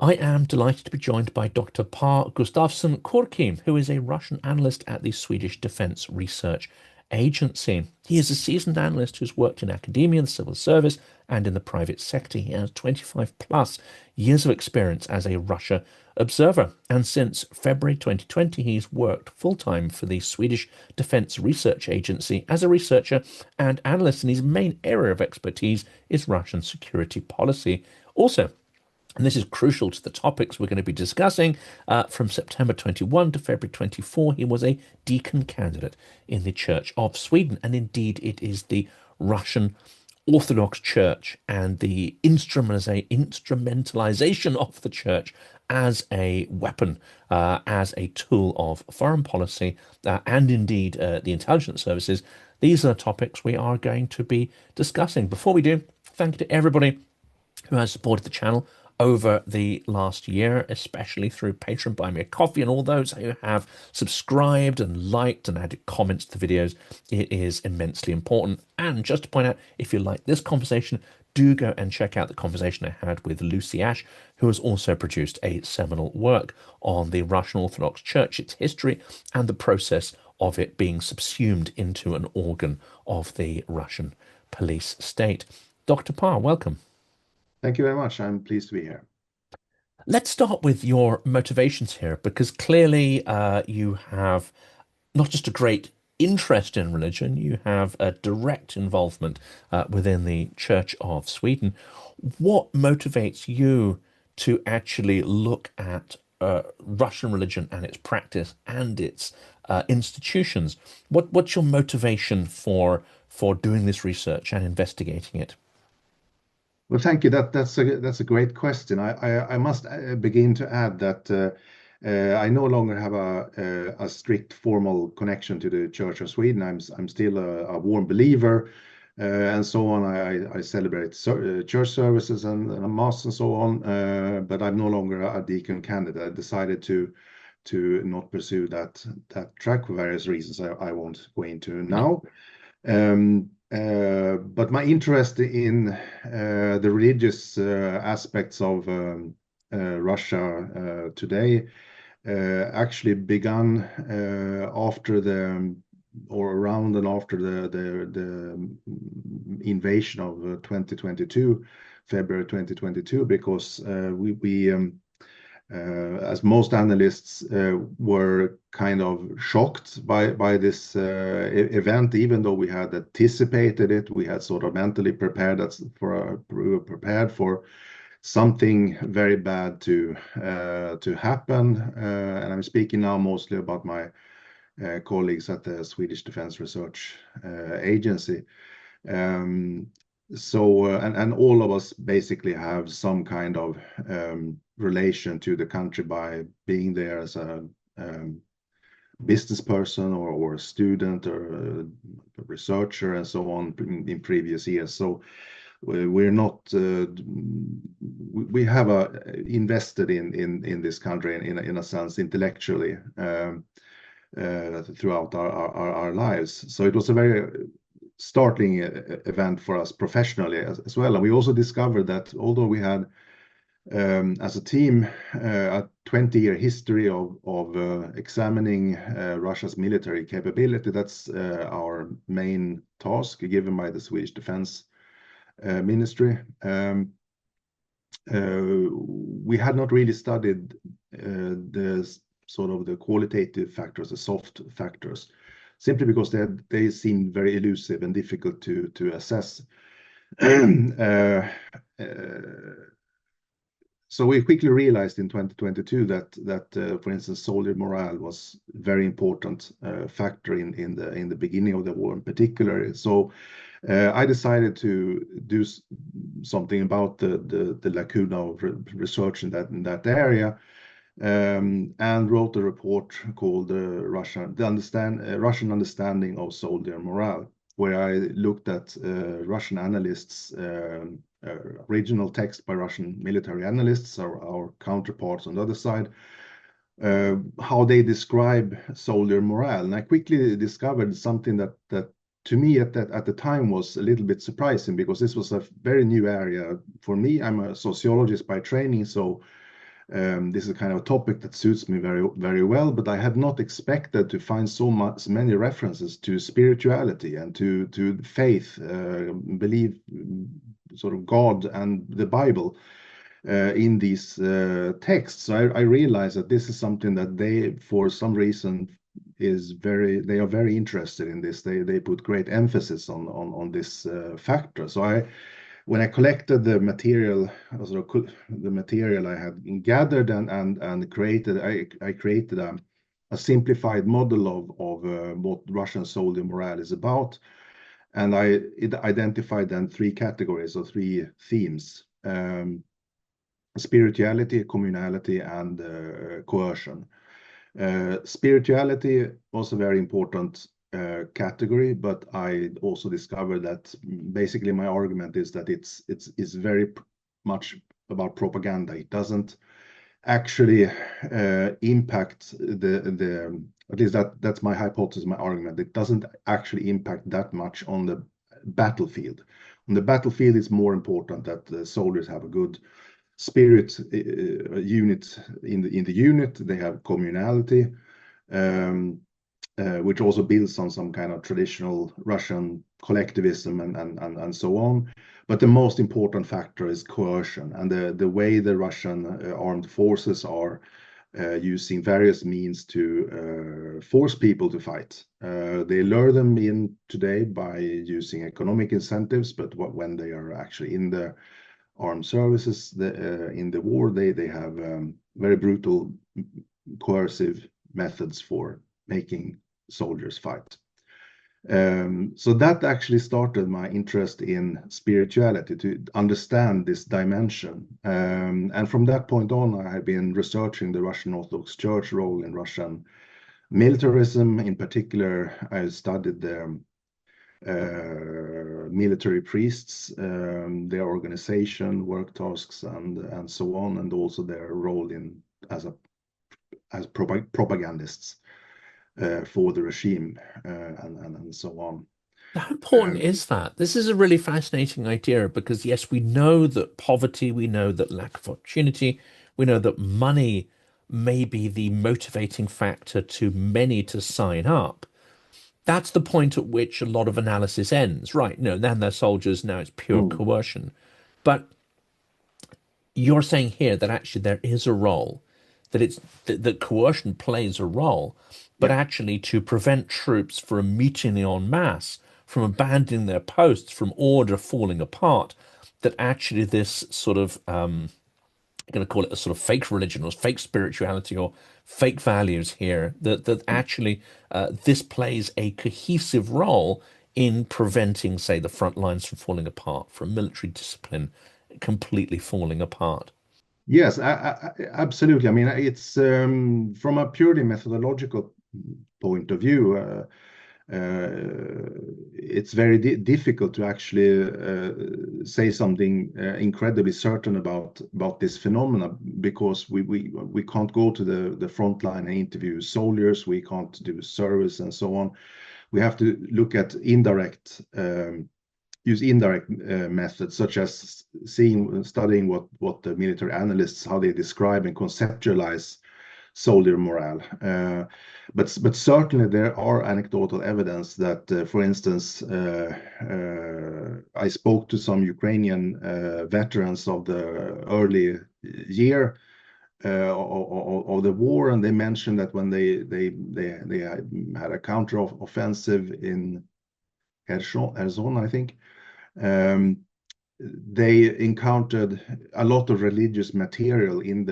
I am delighted to be joined by Dr. Pär Gustafsson Kurki, who is a Russian analyst at the Swedish Defence Research Agency. He is a seasoned analyst who's worked in academia, the civil service, and in the private sector. He has 25 plus years of experience as a Russia observer. And since February 2020, he's worked full-time for the Swedish Defence Research Agency as a researcher and analyst, and his main area of expertise is Russian security policy. Also, and this is crucial to the topics we're going to be discussing. From September 21 to February 24, he was a Deacon Candidate in the Church of Sweden. And indeed, it is the Russian Orthodox Church and the instrumentalization of the Church as a weapon, as a tool of foreign policy, and indeed the intelligence services. These are topics we are going to be discussing. Before we do, thank you to everybody who has supported the channel over the last year, especially through Patreon, Buy Me a Coffee, and all those who have subscribed and liked and added comments to the videos. It is immensely important. And just to point out, if you like this conversation, do go and check out the conversation I had with Lucy Ash, who has also produced a seminal work on the Russian Orthodox Church, its history, and the process of it being subsumed into an organ of the Russian police state. Dr. Pär, welcome. Thank you very much. I'm pleased to be here. Let's start with your motivations here, because clearly you have not just a great interest in religion, you have a direct involvement within the Church of Sweden. What motivates you to actually look at Russian religion and its practice and its institutions? What's your motivation for doing this research and investigating it? Well, thank you. That's a great question. I must begin to add that I no longer have a strict formal connection to the Church of Sweden. I'm still a warm believer, and so on. I celebrate church services and mass and so on. But I'm no longer a deacon candidate. I decided to not pursue that track for various reasons I won't go into now. But my interest in the religious aspects of Russia today actually began after around and after the invasion of 2022, February 2022, because we as most analysts were kind of shocked by this event, even though we had anticipated it. We had sort of mentally prepared for something very bad to happen. And I'm speaking now mostly about my colleagues at the Swedish Defence Research Agency. And all of us basically have some kind of relation to the country by being there as a business person or a student or a researcher and so on in previous years. So we're not we have invested in this country in a sense intellectually throughout our lives. So it was a very startling event for us professionally as well. And we also discovered that although we had as a team a 20-year history of examining Russia's military capability, that's our main task given by the Swedish Defense Ministry. We had not really studied the sort of the qualitative factors, the soft factors, simply because they seemed very elusive and difficult to assess. So we quickly realized in 2022 that for instance, soldier morale was a very important factor in the beginning of the war in particular. So I decided to do something about the lacuna of research in that area. And wrote a report called Russian Understanding of Soldier Morale, where I looked at Russian analysts, original text by Russian military analysts, our counterparts on the other side, how they describe soldier morale. And I quickly discovered something that to me at the time was a little bit surprising, because this was a very new area for me. I'm a sociologist by training, so This is kind of a topic that suits me very, very well, but I had not expected to find many references to spirituality and to faith, believe, sort of God and the Bible in these texts. So I realized that this is something that they, for some reason, they are very interested in this. They put great emphasis on this factor. So when I collected the material, the material I had gathered and created, I created a simplified model of what Russian soldier morale is about, and I identified then three categories or three themes: spirituality, communality, and coercion. Spirituality was a very important category, but I also discovered that basically my argument is that it's very much about propaganda. It doesn't actually impact the at least that's my hypothesis, my argument. It doesn't actually impact that much on the battlefield. On the battlefield, it's more important that the soldiers have a good spirit unit in the unit. They have communality, which also builds on some kind of traditional Russian collectivism and so on. But the most important factor is coercion, and the way the Russian armed forces are using various means to force people to fight. They lure them in today by using economic incentives, but when they are actually in the armed services in the war, they have very brutal, coercive methods for making soldiers fight. So that actually started my interest in spirituality, to understand this dimension. And from that point on, I have been researching the Russian Orthodox Church role in Russian militarism. In particular, I studied the military priests, their organization, work tasks, and so on, and also their role as propagandists for the regime, and so on. How important is that? This is a really fascinating idea because, yes, we know that poverty, we know that lack of opportunity, we know that money may be the motivating factor to many to sign up. That's the point at which a lot of analysis ends, right? No, then they're soldiers, now it's pure Mm. coercion. But you're saying here that actually there is a role, that coercion plays a role, but Yeah. actually to prevent troops from mutiny en masse, from abandoning their posts, from order falling apart, that actually this sort of I'm going to call it a sort of fake religion or fake spirituality or fake values here, that actually this plays a cohesive role in preventing, say, the front lines from falling apart, from military discipline completely falling apart. Yes, absolutely. I mean, it's from a purely methodological point of view, it's very difficult to actually say something incredibly certain about this phenomena, because we can't go to the front line and interview soldiers. We can't do service and so on. We have to look at use indirect methods, such as studying what the military analysts, how they describe and conceptualize soldier morale. But certainly there are anecdotal evidence that, for instance, I spoke to some Ukrainian veterans of the early year of the war, and they mentioned that when they had a counter offensive in Kherson, I think, they encountered a lot of religious material in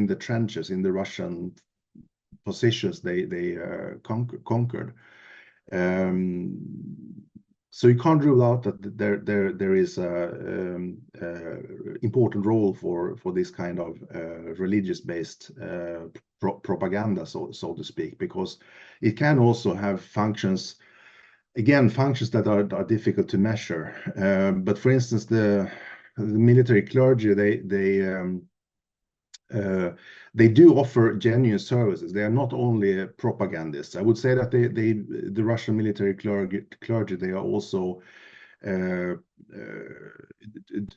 the trenches, in the Russian positions they conquered. So you can't rule out that there is a important role for this kind of religious-based propaganda, so to speak, because it can also have functions. Again, functions that are difficult to measure. But for instance, the military clergy, they do offer genuine services. They are not only propagandists. I would say that the Russian military clergy, they are also uh,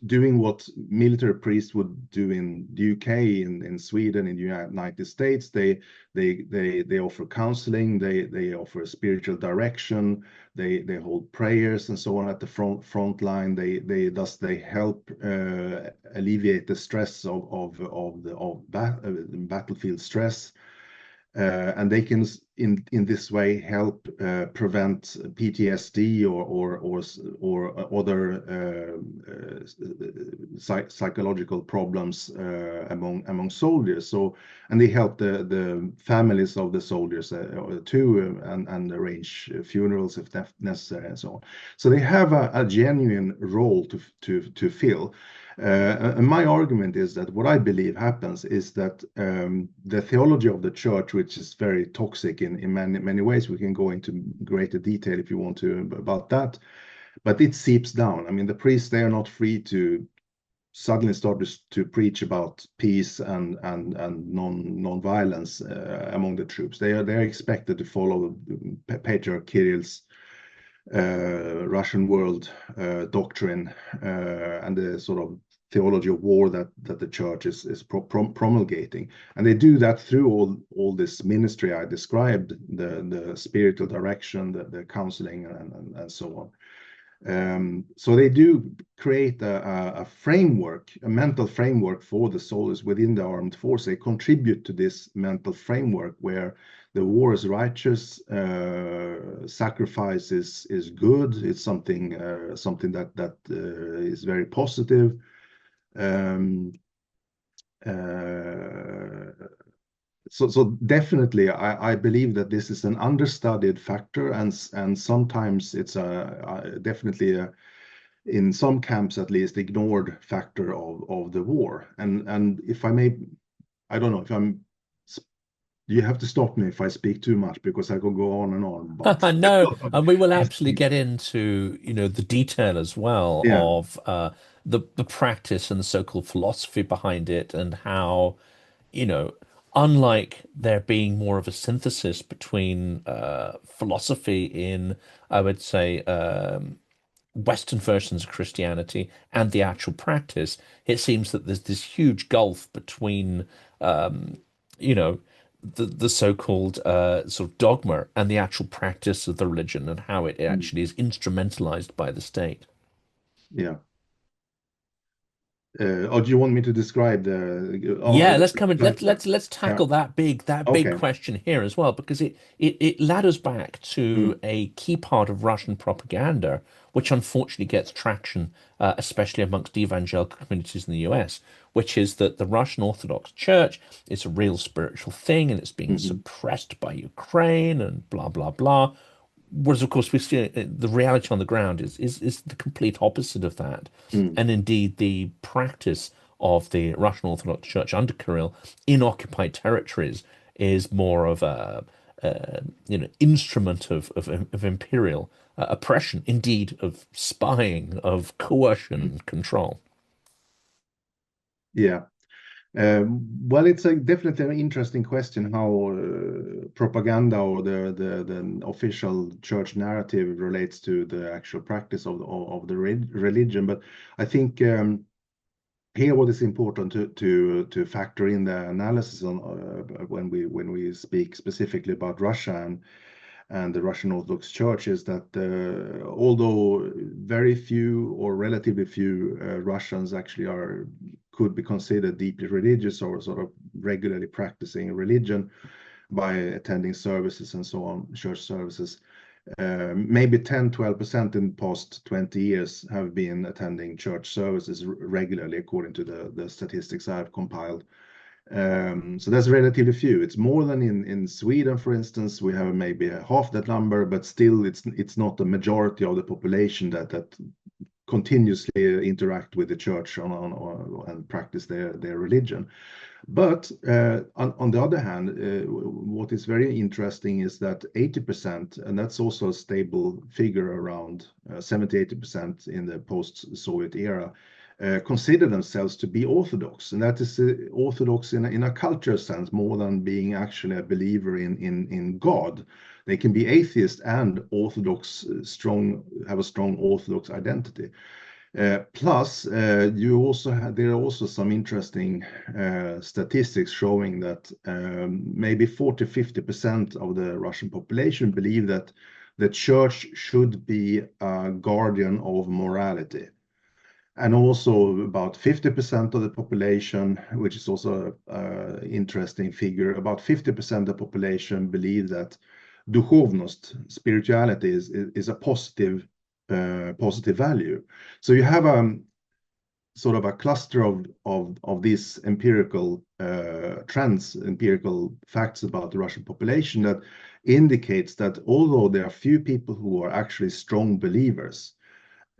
doing what military priests would do in the UK, in Sweden, in the United States. They offer counseling, they offer spiritual direction, they hold prayers and so on at the front line. They help alleviate the stress of battlefield stress. And they can in this way help prevent PTSD or other psychological problems among soldiers. So, and they help the families of the soldiers too, and arrange funerals if necessary and so on. So they have a genuine role to fill. And my argument is that what I believe happens is that the theology of the church, which is very toxic in many ways, we can go into greater detail if you want to about that, but it seeps down. I mean, the priests, they are not free to suddenly start to preach about peace and non-violence among the troops. They are expected to follow Patriarch Kirill's Russian world doctrine and the sort of theology of war that the church is promulgating, and they do that through all this ministry I described, the spiritual direction, the counseling, and so on. So they do create a framework, a mental framework for the soldiers within the armed force. They contribute to this mental framework where the war is righteous, sacrifice is good. It's something that is very positive. So definitely, I believe that this is an understudied factor, and sometimes it's definitely in some camps at least ignored factor of the war. And if I may, I don't know if I'm. You have to stop me if I speak too much because I could go on and on. But No, and we will absolutely get into, the detail as well yeah, of the practice and the so-called philosophy behind it, and how, you know, unlike there being more of a synthesis between philosophy in, I would say, Western versions of Christianity and the actual practice, it seems that there's this huge gulf between, you know, the so-called sort of dogma and the actual practice of the religion, and how it actually is instrumentalized by the state. yeah. Or do you want me to describe the? Yeah, let's come and let's Yeah. tackle that big Okay. question here as well, because it ladders back Mm, to a key part of Russian propaganda, which unfortunately gets traction, especially amongst evangelical communities in the US, which is that the Russian Orthodox Church is a real spiritual thing and it's being mhm, suppressed by Ukraine and blah blah blah. Whereas, of course, we see the reality on the ground is the complete opposite of that. mm, And indeed, the practice of the Russian Orthodox Church under Kirill in occupied territories is more of a instrument of imperial oppression, indeed of spying, of coercion mm. and control. Yeah. Well, it's definitely an interesting question how propaganda or the official church narrative relates to the actual practice of the religion. But I think here what is important to factor in the analysis on when we speak specifically about Russia and the Russian Orthodox Church is that although very few or relatively few Russians actually could be considered deeply religious or sort of regularly practicing religion by attending services and so on, church services, maybe 10-12% in the past 20 years have been attending church services regularly, according to the statistics I've compiled. So that's relatively few. It's more than in Sweden, for instance. We have maybe half that number, but still it's not the majority of the population that continuously interact with the church and practice their religion. But on the other hand, what is very interesting is that 80%, and that's also a stable figure around 70-80% in the post-Soviet era, consider themselves to be Orthodox, and that is Orthodox in a cultural sense more than being actually a believer in God. They can be atheist and Orthodox, have a strong Orthodox identity. Plus, there are also some interesting statistics showing that maybe 40–50% of the Russian population believe that the church should be a guardian of morality. And also about 50% of the population, which is also an interesting figure, about 50% of the population believe that duchovnost, spirituality, is a positive value. So you have sort of a cluster of these empirical trends, empirical facts about the Russian population that indicates that although there are few people who are actually strong believers,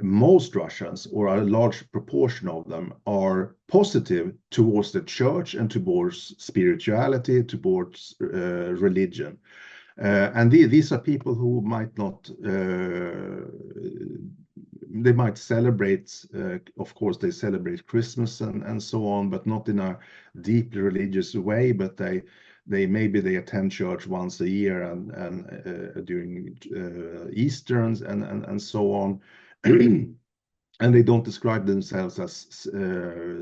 most Russians, or a large proportion of them, are positive towards the church and towards spirituality, towards religion. And these are people who might not, they might celebrate, of course, they celebrate Christmas and so on, but not in a deeply religious way, but maybe they attend church once a year and during Easter and so on. And they don't describe themselves as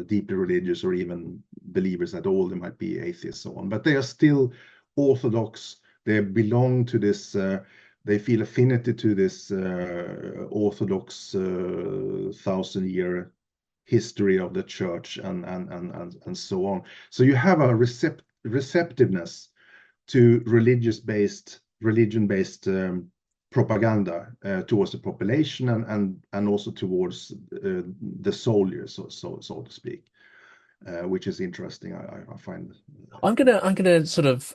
deeply religious or even believers at all. They might be atheists, so on, but they are still Orthodox. They belong to this. They feel affinity to this Orthodox 1,000-year history of the church and so on. So you have a receptiveness to religion-based propaganda towards the population and also towards the soldiers, so to speak, which is interesting. I find. I'm gonna sort of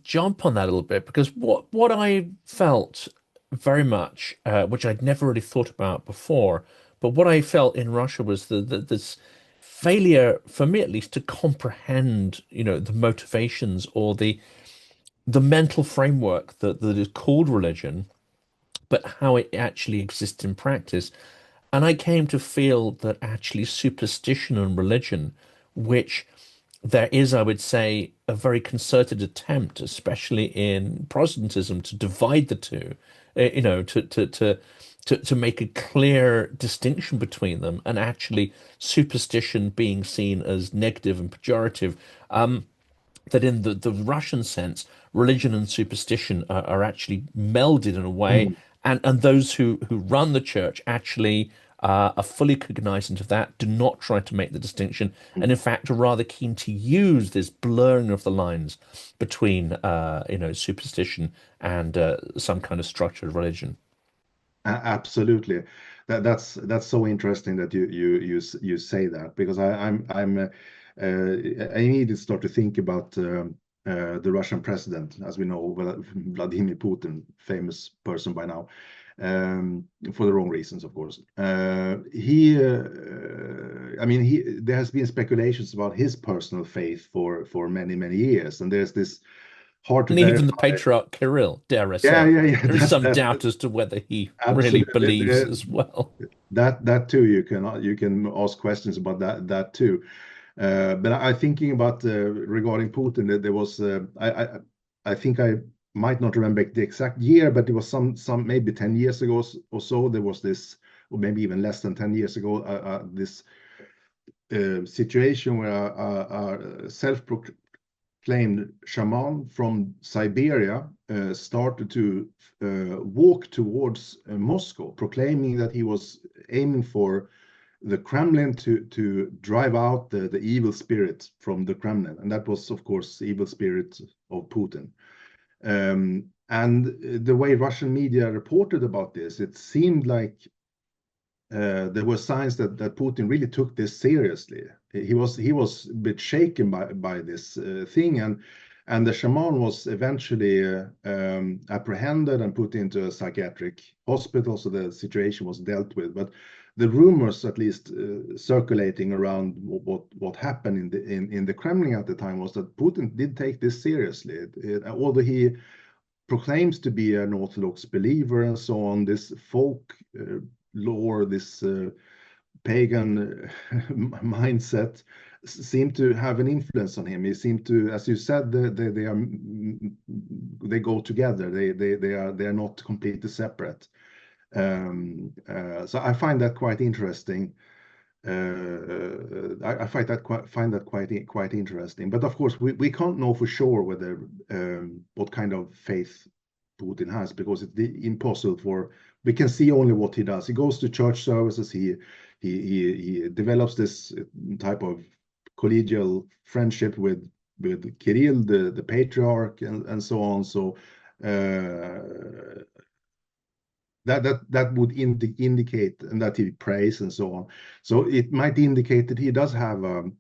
jump on that a little bit, because what I felt very much, which I'd never really thought about before, but what I felt in Russia was this failure, for me at least, to comprehend, the motivations or the mental framework that is called religion, but how it actually exists in practice. And I came to feel that actually superstition and religion, which there is, I would say, a very concerted attempt, especially in Protestantism, to divide the two, to make a clear distinction between them, and actually superstition being seen as negative and pejorative. That in the Russian sense, religion and superstition are actually melded in a way, Mm. and those who run the church actually are fully cognizant of that, do not try to make the distinction, and in fact are rather keen to use this blurring of the lines between superstition and some kind of structured religion. Absolutely. That's so interesting that you say that, because I need to start to think about the Russian president, as we know, Vladimir Putin, famous person by now, for the wrong reasons, of course. There has been speculations about his personal faith for many years, and there's this hard to And even the verify. patriarch Kirill, dare I Yeah, say, yeah. there is some That doubt as to whether he really absolutely. believes as well. That too, you can ask questions about that too. But I thinking about regarding Putin, that there was I think I might not remember the exact year, but it was some maybe 10 years ago or so. There was this, or maybe even less than 10 years ago, this situation where a self-proclaimed shaman from Siberia started to walk towards Moscow, proclaiming that he was aiming for the Kremlin to drive out the evil spirit from the Kremlin, and that was, of course, the evil spirit of Putin. And the way Russian media reported about this, it seemed like there were signs that Putin really took this seriously. He was a bit shaken by this thing, and the shaman was eventually apprehended and put into a psychiatric hospital, so the situation was dealt with. But the rumors, at least circulating around what happened in the Kremlin at the time, was that Putin did take this seriously. Although he proclaims to be an Orthodox believer and so on, this folk lore, this pagan mindset seem to have an influence on him. He seemed to, as you said, they go together. They are not completely separate. So I find that quite interesting. I find that quite interesting. But of course, we can't know for sure whether what kind of faith Putin has, because it's impossible for. We can see only what he does. He goes to church services. He develops this type of collegial friendship with Kirill, the patriarch, and so on. So that would indicate and that he prays and so on. So it might indicate that he does have a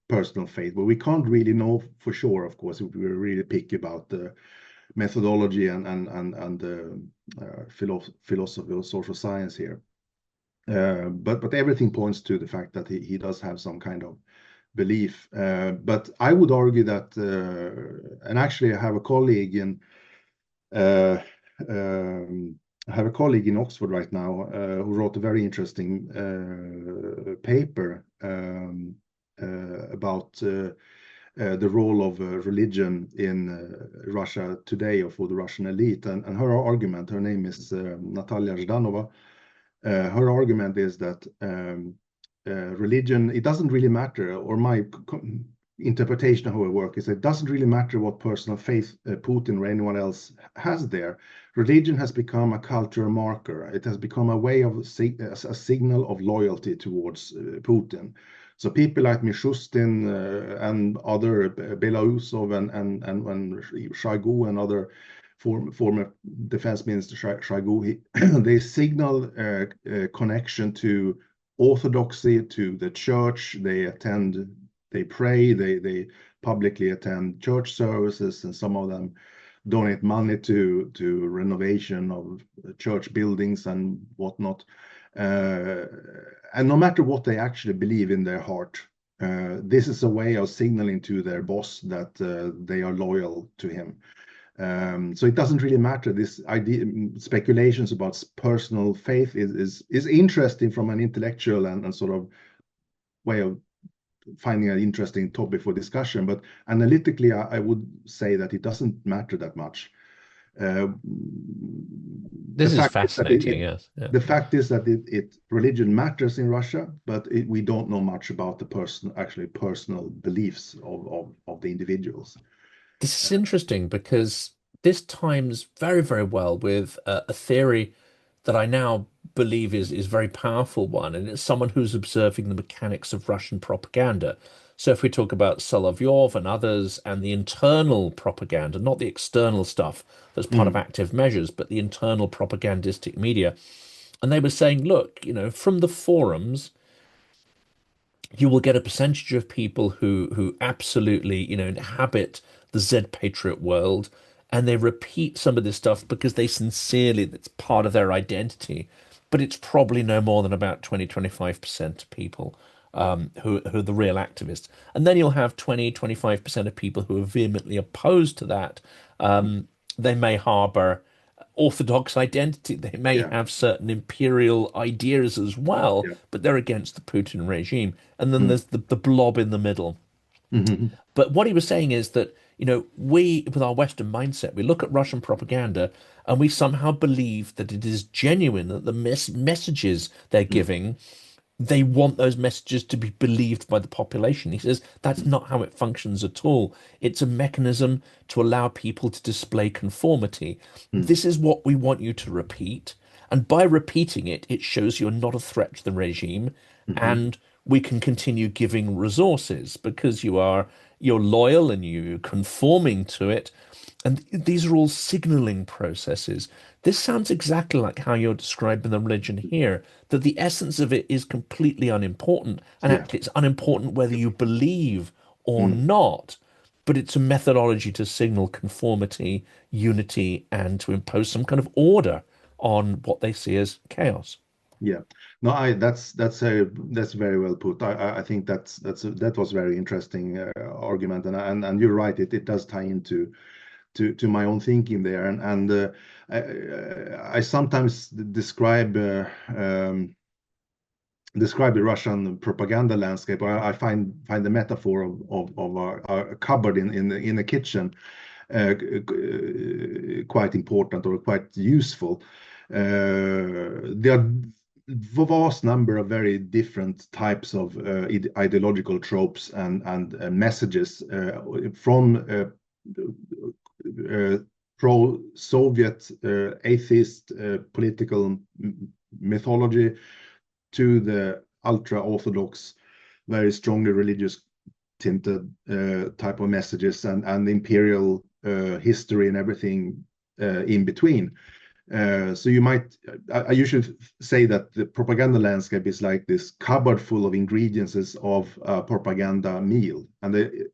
personal faith, but we can't really know for sure, of course, if we're really picky about the methodology and the philosophy of social science here. But everything points to the fact that he does have some kind of belief. But I would argue that, and actually I have a colleague in Oxford right now who wrote a very interesting paper about the role of religion in Russia today, or for the Russian elite. And her argument, her name is Natalia Zhdanova. Her argument is that religion, it doesn't really matter, or my interpretation of her work is, it doesn't really matter what personal faith Putin or anyone else has there. Religion has become a cultural marker. It has become a way of a signal of loyalty towards Putin. So people like Mishustin and other Belousov and Shoigu and other former defense minister Shoigu, they signal a connection to Orthodoxy, to the church. They attend, they pray, they publicly attend church services, and some of them donate money to renovation of church buildings and whatnot. And no matter what they actually believe in their heart, this is a way of signaling to their boss that they are loyal to him. So it doesn't really matter. This idea, speculations about personal faith is interesting from an intellectual and sort of way of finding an interesting topic for discussion. But analytically, I would say that it doesn't matter that much. This is fascinating, yes. Yeah. The fact is that religion matters in Russia, but we don't know much about the personal beliefs of the individuals. This is interesting because this times very, very well with a theory that I now believe is very powerful one, and it's someone who's observing the mechanics of Russian propaganda. So if we talk about Solovyov and others and the internal propaganda, not the external stuff that's part of active measures, but the internal propagandistic media, and they were saying, look, from the forums, you will get a percentage of people who absolutely, inhabit the Z patriot world, and they repeat some of this stuff because they sincerely, it's part of their identity. But it's probably no more than about 20-25% of people who are the real activists. And then you'll have 20-25% of people who are vehemently opposed to that. They may harbor Orthodox identity. They may have certain imperial ideas as well, but they're against the Putin regime. And then there's the blob in the middle. But what he was saying is that, we, with our Western mindset, we look at Russian propaganda and we somehow believe that it is genuine, that the messages they're giving, they want those messages to be believed by the population. He says that's not how it functions at all. It's a mechanism to allow people to display conformity. This is what we want you to repeat. And by repeating it, it shows you're not a threat to the regime. And we can continue giving resources because you're loyal and you're conforming to it. And these are all signaling processes. This sounds exactly like how you're describing the religion here, that the essence of it is completely unimportant. And actually, it's unimportant whether you believe or not, but it's a methodology to signal conformity, unity, and to impose some kind of order on what they see as chaos. Yeah, no, that's very well put. I think that was very interesting argument, and you're right. It does tie into to my own thinking there, and I sometimes describe describe the Russian propaganda landscape. I find the metaphor of a cupboard in a kitchen quite important or quite useful. There are vast number of very different types of ideological tropes and messages from pro-Soviet atheist political mythology to the ultra-Orthodox, very strongly religious tinted type of messages and imperial history and everything in between. So I usually say that the propaganda landscape is like this cupboard full of ingredients of a propaganda meal. And the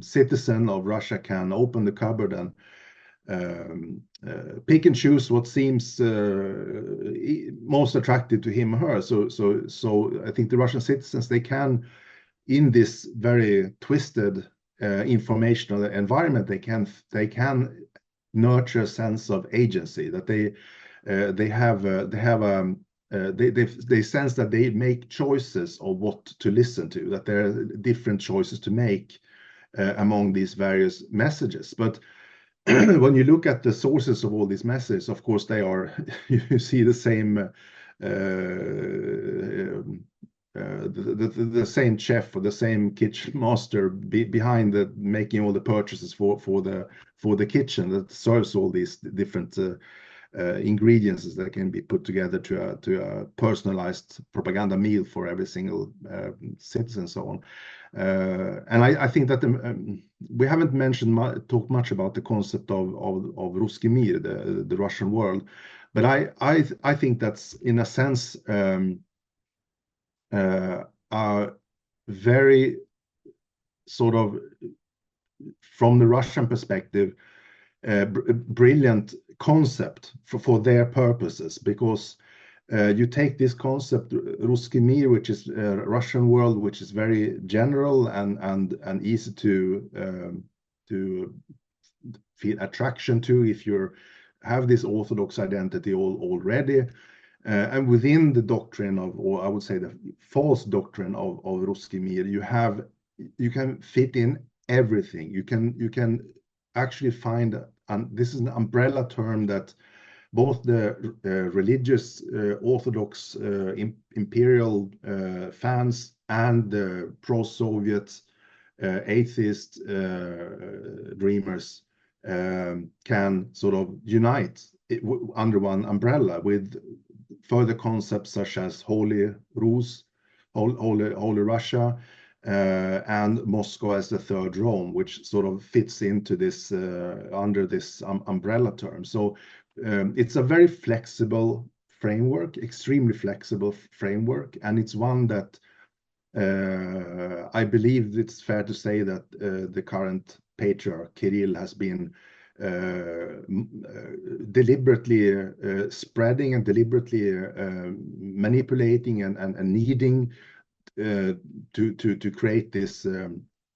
citizen of Russia can open the cupboard and pick and choose what seems most attractive to him or her. So I think the Russian citizens, they can, in this very twisted informational environment, they can nurture a sense of agency, that they sense that they make choices of what to listen to, that there are different choices to make among these various messages. But when you look at the sources of all these messages, of course, they are, you see the same the same chef or the same kitchen master behind making all the purchases for the kitchen that serves all these different ingredients that can be put together to a personalized propaganda meal for every single citizen and so on. And I think that we haven't talked much about the concept of Ruski Mir, the Russian world, but I think that's in a sense a very sort of, from the Russian perspective, brilliant concept for their purposes, because you take this concept, Ruski Mir, which is a Russian world, which is very general and easy to feel attraction to if you have this Orthodox identity already. And within the doctrine of, or I would say the false doctrine of Ruski Mir, you can fit in everything. You can actually find, and this is an umbrella term that both the religious Orthodox imperial fans and the pro-Soviet atheist dreamers can sort of unite under one umbrella, with further concepts such as Holy Rus, Holy Russia, and Moscow as the third Rome, which sort of fits into this under this umbrella term. So it's a very flexible framework, extremely flexible framework, and it's one that I believe it's fair to say that the current patriarch Kirill has been deliberately spreading and deliberately manipulating and needing to create this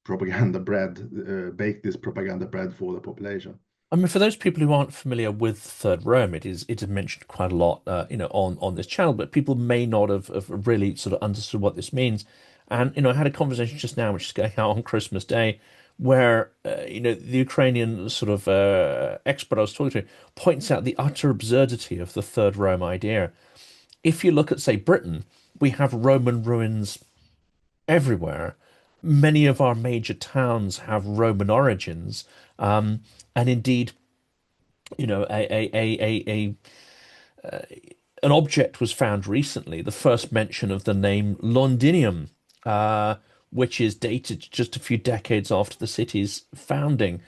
propaganda bread, bake this propaganda bread for the population. I mean, for those people who aren't familiar with Third Rome, it is mentioned quite a lot, on this channel, but people may not have really sort of understood what this means. And I had a conversation just now, which is going out on Christmas Day, where the Ukrainian sort of expert I was talking to points out the utter absurdity of the Third Rome idea. If you look at, say, Britain, we have Roman ruins everywhere. Many of our major towns have Roman origins, and indeed, an object was found recently, the first mention of the name Londinium, which is dated just a few decades after the city's founding.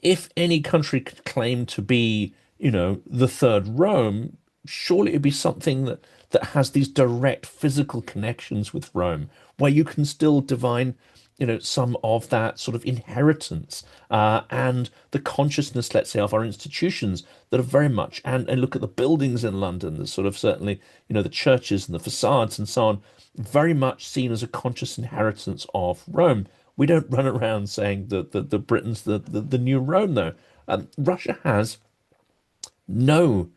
If any country could claim to be, the Third Rome, surely it'd be something that has these direct physical connections with Rome, where you can still divine, some of that sort of inheritance and the consciousness, let's say, of our institutions that are very much, and look at the buildings in London, the sort of certainly, the churches and the facades and so on, very much seen as a conscious inheritance of Rome. We don't run around saying that the Britain's the new Rome, though. Russia has no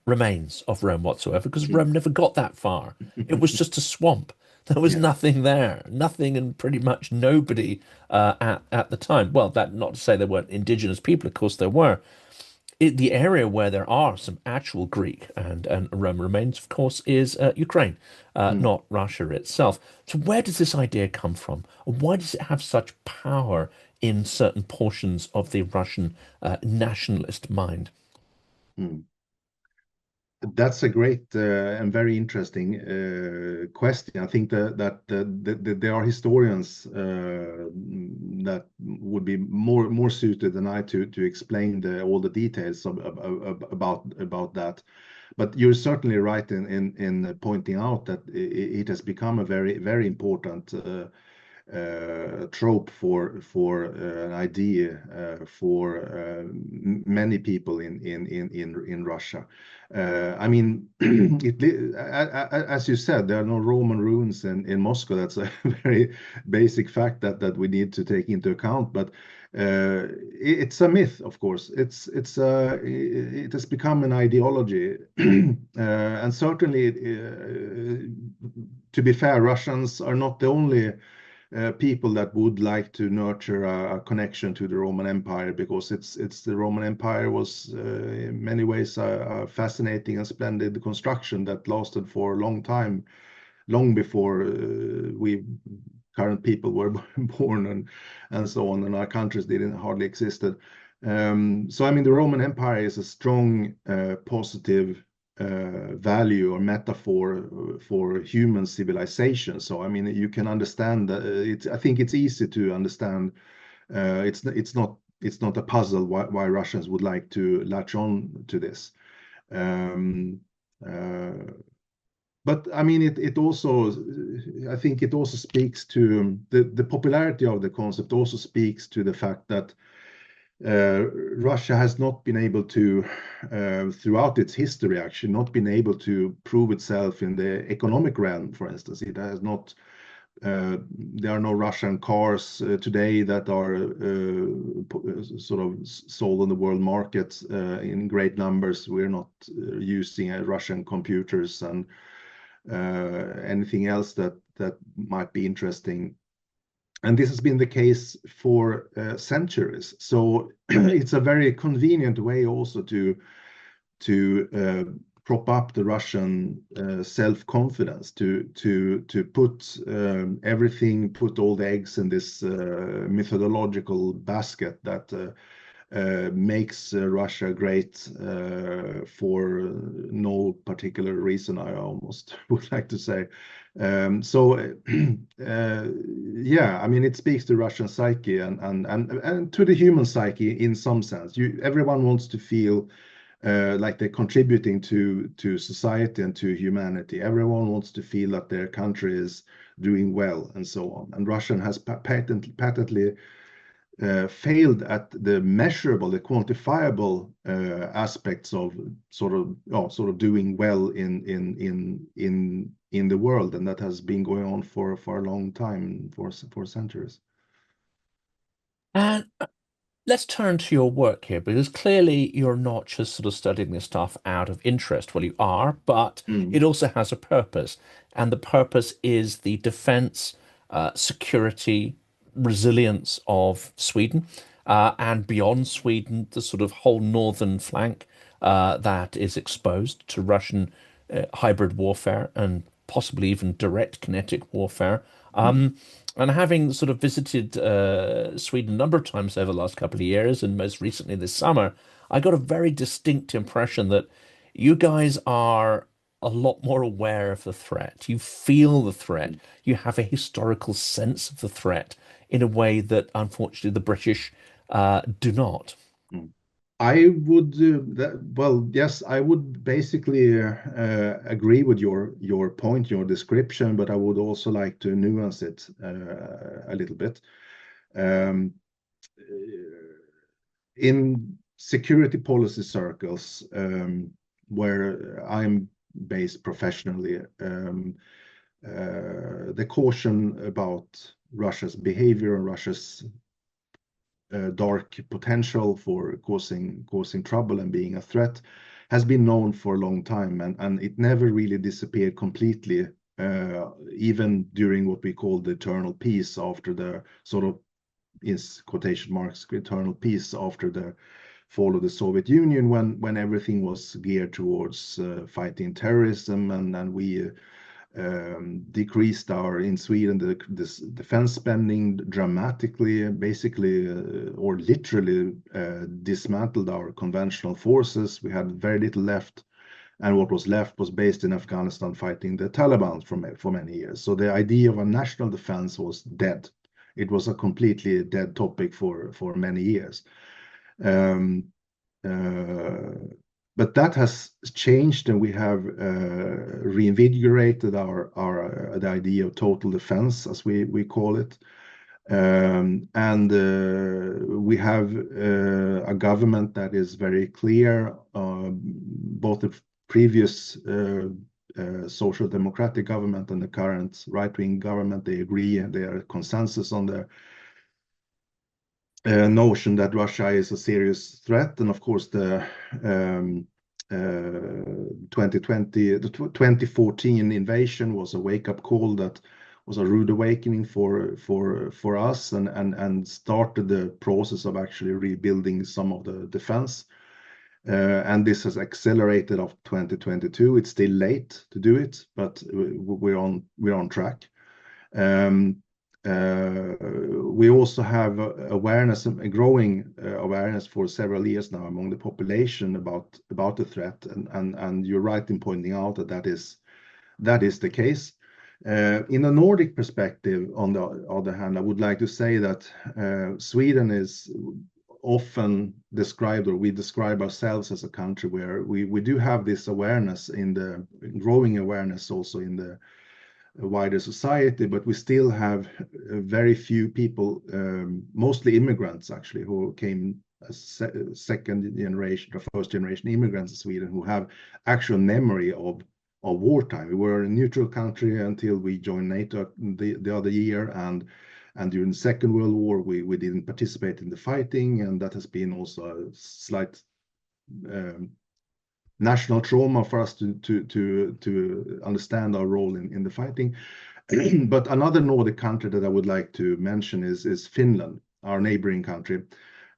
remains of Rome whatsoever, because Rome never got that far. It was just a swamp. There was Yes. nothing there, nothing and pretty much nobody at the time. Well, that not to say there weren't indigenous people, of course there were. The area where there are some actual Greek and Roman remains, of course, is Ukraine, Mm. not Russia itself. So where does this idea come from? And why does it have such power in certain portions of the Russian nationalist mind? Mm. That's a great and very interesting question. I think that there are historians that would be more suited than I to explain all the details about that. But you're certainly right in pointing out that it has become a very important trope for an idea for many people in Russia. I mean, as you said, there are no Roman ruins in Moscow. That's a very basic fact that we need to take into account. But it's a myth, of course. It has become an ideology, and certainly, to be fair, Russians are not the only people that would like to nurture a connection to the Roman Empire, because it's the Roman Empire was in many ways a fascinating and splendid construction that lasted for a long time, long before we current people were born and so on, and our countries didn't hardly existed. So I mean, the Roman Empire is a strong positive value or metaphor for human civilization. So I mean, you can understand that I think it's easy to understand. It's not a puzzle why Russians would like to latch on to this. Um, uh, but I mean, it also, I think it also speaks to the popularity of the concept, also speaks to the fact that Russia has not been able to, throughout its history, actually, not been able to prove itself in the economic realm, for instance. It has not, there are no Russian cars today that are sort of sold on the world market in great numbers. We're not using Russian computers and anything else that might be interesting. And this has been the case for centuries. So it's a very convenient way also to prop up the Russian self-confidence, to put everything, put all the eggs in this methodological basket that makes Russia great for no particular reason, I almost would like to say. Yeah, I mean, it speaks to Russian psyche and to the human psyche in some sense. Everyone wants to feel like they're contributing to society and to humanity. Everyone wants to feel that their country is doing well and so on. And Russian has patently failed at the measurable, the quantifiable aspects of sort of doing well in the world, and that has been going on for a long time, for centuries. And let's turn to your work here, because clearly you're not just sort of studying this stuff out of interest. Well, you are, but Mm, it also has a purpose. And the purpose is the defense, security, resilience of Sweden, and beyond Sweden, the sort of whole northern flank that is exposed to Russian hybrid warfare and possibly even direct kinetic warfare. mm. And having sort of visited Sweden a number of times over the last couple of years, and most recently this summer, I got a very distinct impression that you guys are a lot more aware of the threat. You feel the threat. You have a historical sense of the threat in a way that, unfortunately, the British do not. Mm. I would well, yes, I would basically agree with your point, your description, but I would also like to nuance it a little bit. Um, in security policy circles, where I'm based professionally, the caution about Russia's behavior and Russia's dark potential for causing trouble and being a threat has been known for a long time, and it never really disappeared completely, even during what we call the eternal peace after the sort of, in quotation marks, eternal peace after the fall of the Soviet Union, when everything was geared towards fighting terrorism, and we decreased in Sweden this defense spending dramatically, basically or literally dismantled our conventional forces. We had very little left, and what was left was based in Afghanistan fighting the Taliban for many years. So the idea of a national defense was dead. It was a completely dead topic for many years. Um, but that has changed, and we have reinvigorated the idea of total defense, as we call it. And we have a government that is very clear. Both the previous social democratic government and the current right-wing government, they agree, and they are consensus on the notion that Russia is a serious threat. And of course, the 2014 invasion was a wake-up call that was a rude awakening for us, and started the process of actually rebuilding some of the defense. And this has accelerated of 2022. It's still late to do it, but we're on track. We also have awareness, a growing awareness for several years now among the population about the threat, and you're right in pointing out that that is the case. In a Nordic perspective, on the other hand, I would like to say that Sweden is often described, or we describe ourselves as a country where we do have this awareness, in the growing awareness also in the wider society, but we still have very few people, mostly immigrants actually, who came as second generation or first generation immigrants in Sweden, who have actual memory of wartime. We were a neutral country until we joined NATO the other year, and during the Second World War we didn't participate in the fighting, and that has been also a slight national trauma for us to understand our role in the fighting. But another Nordic country that I would like to mention is Finland, our neighboring country.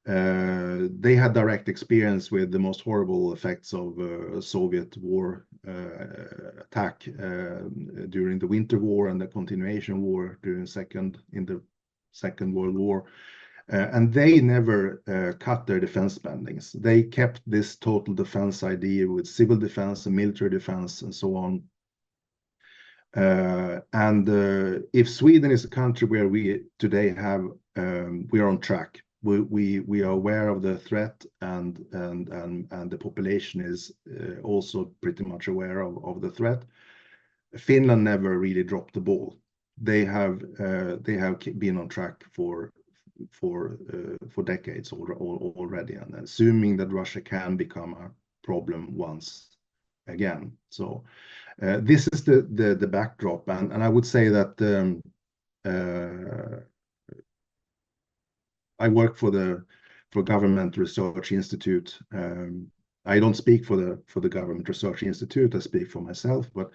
They had direct experience with the most horrible effects of Soviet war attack during the Winter War and the continuation war during the Second World War. And they never cut their defense spendings. They kept this total defense idea with civil defense and military defense and so on. If Sweden is a country where we today have, we are on track. We are aware of the threat, and the population is also pretty much aware of the threat. Finland never really dropped the ball. They have been on track for decades already, and assuming that Russia can become a problem once again. So this is the backdrop, and I would say that I work for Government Research Institute. I don't speak for the Government Research Institute. I speak for myself, but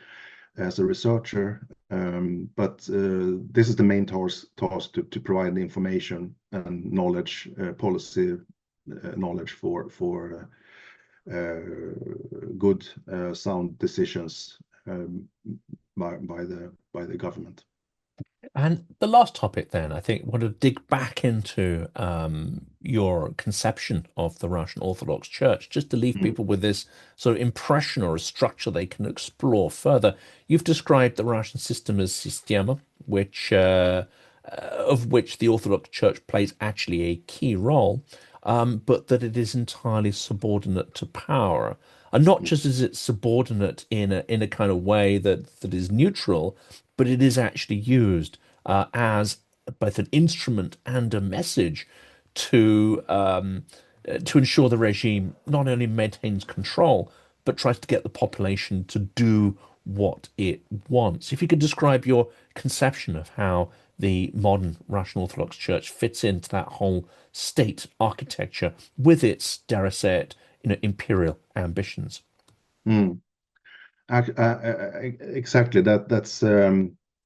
as a researcher. This is the main task to provide the information and knowledge, policy knowledge for good sound decisions by the government. And the last topic then, I think, want to dig back into your conception of the Russian Orthodox Church, just to leave people with this sort of impression or a structure they can explore further. You've described the Russian system as Systema, of which the Orthodox Church plays actually a key role, but that it is entirely subordinate to power. And not just is it subordinate in a kind of way that is neutral, but it is actually used as both an instrument and a message to ensure the regime not only maintains control, but tries to get the population to do what it wants. If you could describe your conception of how the modern Russian Orthodox Church fits into that whole state architecture with its, dare I say it, imperial ambitions. Mm. Exactly. That's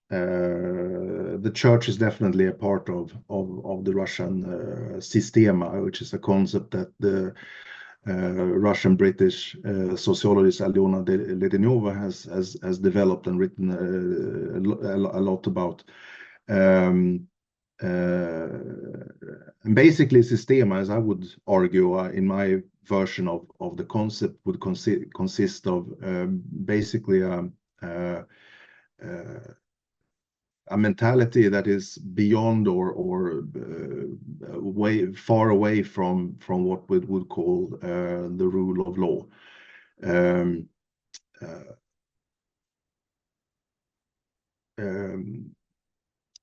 the church is definitely a part of the Russian Systema, which is a concept that the Russian British sociologist Alyona Ledenova has developed and written a lot about. And basically, Systema, as I would argue, in my version of the concept, would consist of basically a mentality that is beyond or way far away from what we would call the rule of law. Um, uh,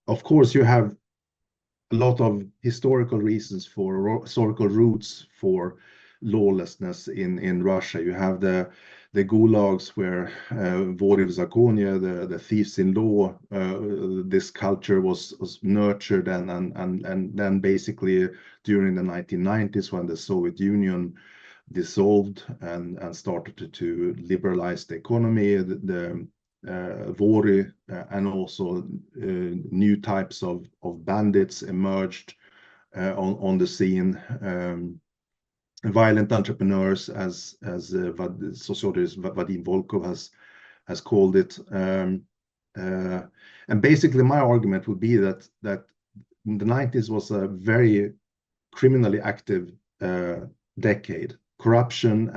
of course, you have a lot of historical reasons for historical roots for lawlessness in Russia. You have the gulags where vori v zakonie, the thieves in law, this culture was nurtured and then basically during the 1990s when the Soviet Union dissolved and started to liberalize the economy, the vori and also new types of bandits emerged on the scene. Violent entrepreneurs, as sociologist Vadim Volkov has called it. And basically, my argument would be that the 90s was a very criminally active decade. Corruption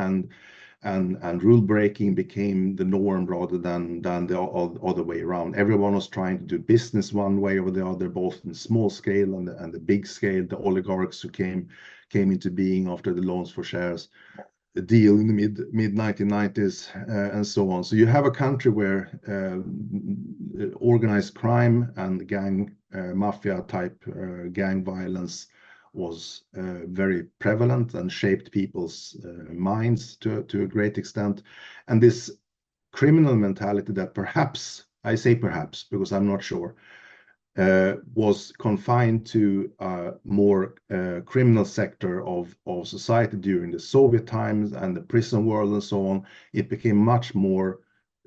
and rule breaking became the norm rather than the other way around. Everyone was trying to do business one way or the other, both in small scale and the big scale. The oligarchs who came into being after the loans for shares, the deal in the mid 1990s, and so on. So you have a country where organized crime and gang mafia type gang violence was very prevalent and shaped people's minds to a great extent. And this criminal mentality that perhaps, I say perhaps because I'm not sure, was confined to a more criminal sector of society during the Soviet times and the prison world and so on. It became much more,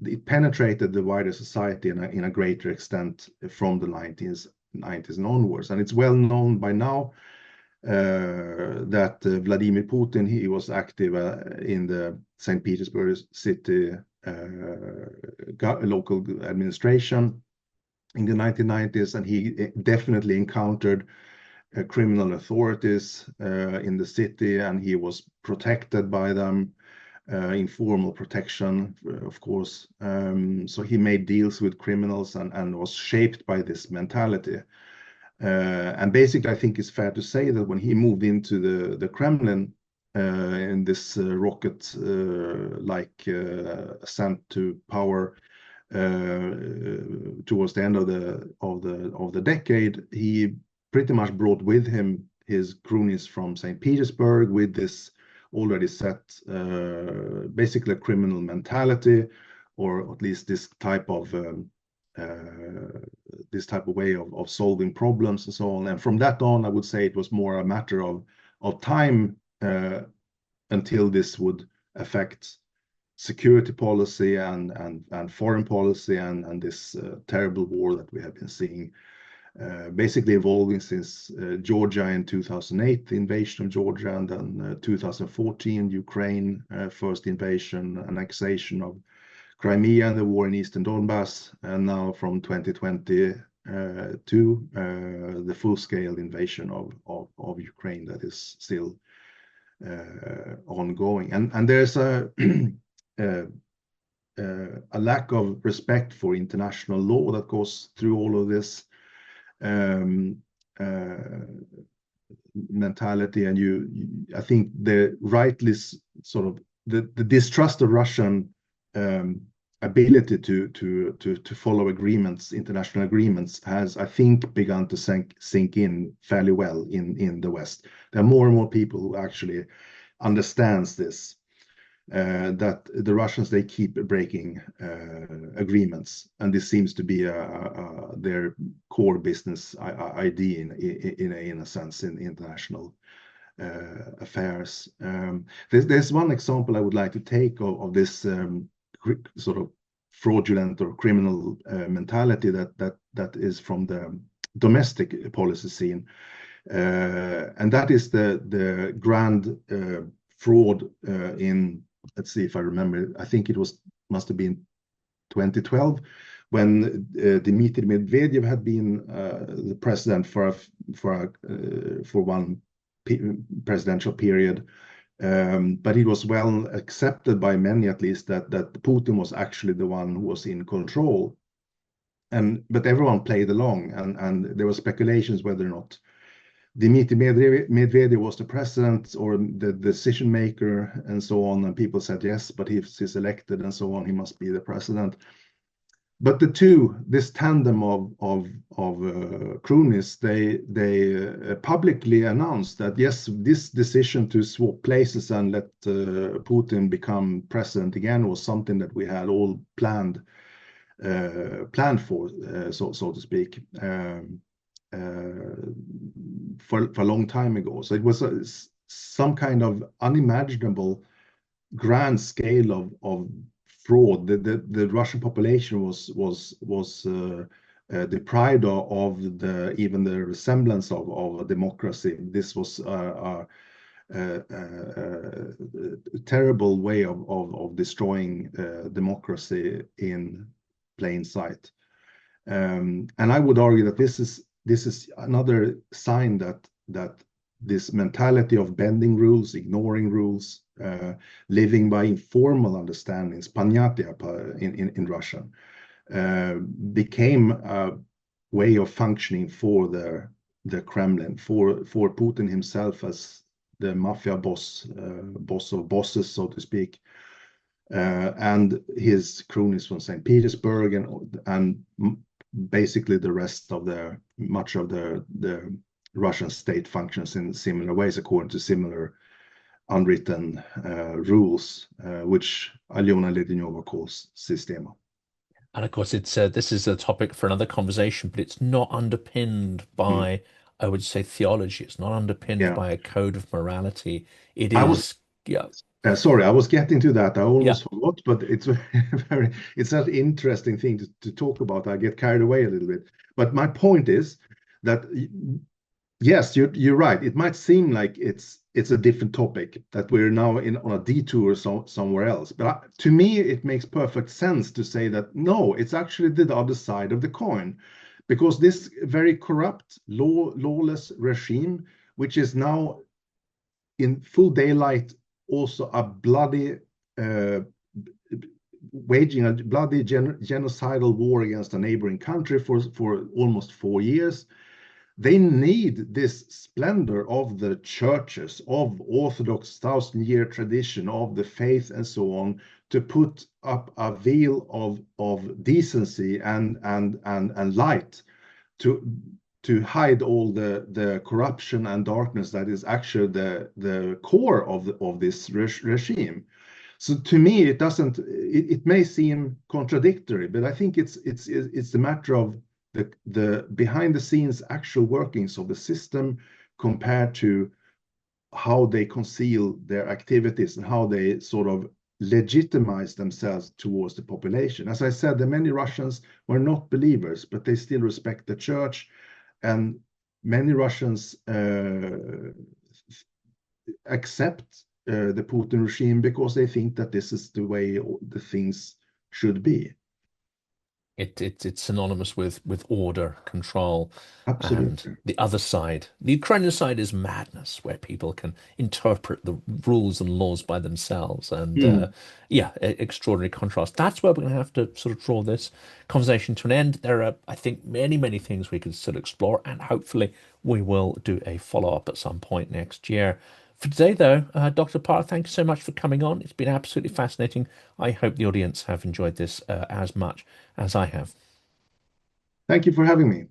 it penetrated the wider society in a greater extent from the 90s and onwards. And it's well known by now that Vladimir Putin, he was active in the St. Petersburg city local administration in the 1990s, and he definitely encountered criminal authorities in the city, and he was protected by them, informal protection, of course. So he made deals with criminals and was shaped by this mentality. And basically, I think it's fair to say that when he moved into the Kremlin in this rocket like ascent to power towards the end of the decade, he pretty much brought with him his cronies from St. Petersburg with this already set basically a criminal mentality, or at least this type of way of solving problems and so on. And from that on, I would say it was more a matter of time until this would affect security policy and foreign policy and this terrible war that we have been seeing basically evolving since Georgia in 2008, the invasion of Georgia, and then 2014, Ukraine, first invasion, annexation of Crimea and the war in Eastern Donbass, and now from 2022, the full-scale invasion of Ukraine that is still ongoing. And there's a lack of respect for international law that goes through all of this mentality. And I think the rightly sort of the distrust of Russian ability to follow agreements, international agreements, has, I think, begun to sink in fairly well in the West. There are more and more people who actually understands this, that the Russians, they keep breaking agreements, and this seems to be their core business idea in a sense in international affairs. There's one example I would like to take of this sort of fraudulent or criminal mentality that is from the domestic policy scene, and that is the grand fraud in, let's see if I remember, I think it must have been 2012 when Dmitry Medvedev had been the president for one presidential period. But it was well accepted by many, at least, that Putin was actually the one who was in control. But everyone played along, and there were speculations whether or not Dmitry Medvedev was the president or the decision maker, and so on. And people said yes, but if he's elected and so on, he must be the president. But this tandem of cronies, they publicly announced that yes, this decision to swap places and let Putin become president again was something that we had all planned for, so to speak, for a long time ago. So it was some kind of unimaginable grand scale of fraud. The Russian population was deprived of even the resemblance of a democracy. This was a terrible way of destroying democracy in plain sight. And I would argue that this is another sign that this mentality of bending rules, ignoring rules, living by informal understandings, понятия in Russian, became a way of functioning for the Kremlin, for Putin himself as the mafia boss of bosses, so to speak, and his cronies from St. Petersburg and basically the rest of much of the Russian state functions in similar ways according to similar unwritten rules, which Alyona Ledinova calls Systema. And of course, this is a topic for another conversation, but it's not underpinned by, I would say, theology. It's not underpinned by a code of morality. It is, yeah. Sorry, I was getting to that. I almost Yeah. forgot, but it's it's an interesting thing to talk about. I get carried away a little bit. But my point is that yes, you're right. It might seem like it's a different topic, that we're now on a detour somewhere else. But to me, it makes perfect sense to say that no, it's actually the other side of the coin, because this very corrupt, lawless regime, which is now in full daylight, also waging a bloody genocidal war against a neighboring country for almost 4 years. They need this splendor of the churches, of Orthodox 1,000-year tradition, of the faith and so on, to put up a veil of decency and light to hide all the corruption and darkness that is actually the core of this regime. So to me, it may seem contradictory, but I think it's a matter of the behind the scenes actual workings of the system compared to how they conceal their activities and how they sort of legitimize themselves towards the population. As I said, the many Russians were not believers, but they still respect the church, and many Russians accept the Putin regime because they think that this is the way the things should be. It's synonymous with order, control, Absolutely. and the other side. The Ukrainian side is madness, where people can interpret the rules and laws by themselves, and extraordinary contrast. That's where we're going to have to sort of draw this conversation to an end. There are, I think, many things we could still explore, and hopefully we will do a follow-up at some point next year. For today, though, Dr. Pär, thank you so much for coming on. It's been absolutely fascinating. I hope the audience have enjoyed this as much as I have. Thank you for having me.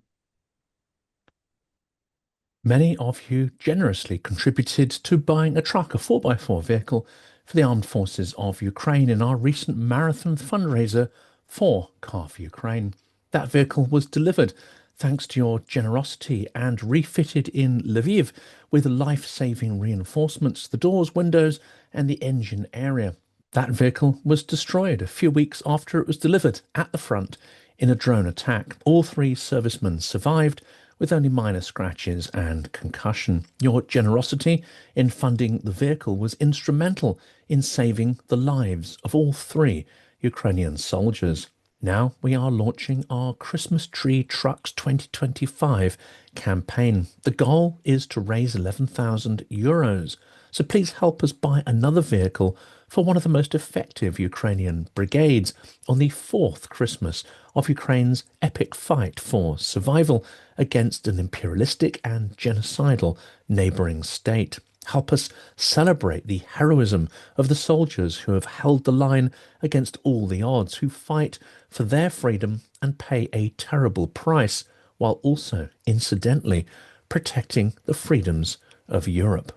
Many of you generously contributed to buying a truck, a 4x4 vehicle for the armed forces of Ukraine in our recent marathon fundraiser for Car for Ukraine. That vehicle was delivered thanks to your generosity, and refitted in Lviv with life-saving reinforcements, the doors, windows, and the engine area. That vehicle was destroyed a few weeks after it was delivered at the front in a drone attack. All three servicemen survived with only minor scratches and concussion. Your generosity in funding the vehicle was instrumental in saving the lives of all three Ukrainian soldiers. Now we are launching our Christmas Tree Trucks 2025 campaign. The goal is to raise €11,000. So please help us buy another vehicle for one of the most effective Ukrainian brigades on the fourth Christmas of Ukraine's epic fight for survival against an imperialistic and genocidal neighbouring state. Help us celebrate the heroism of the soldiers who have held the line against all the odds, who fight for their freedom and pay a terrible price, while also, incidentally, protecting the freedoms of Europe.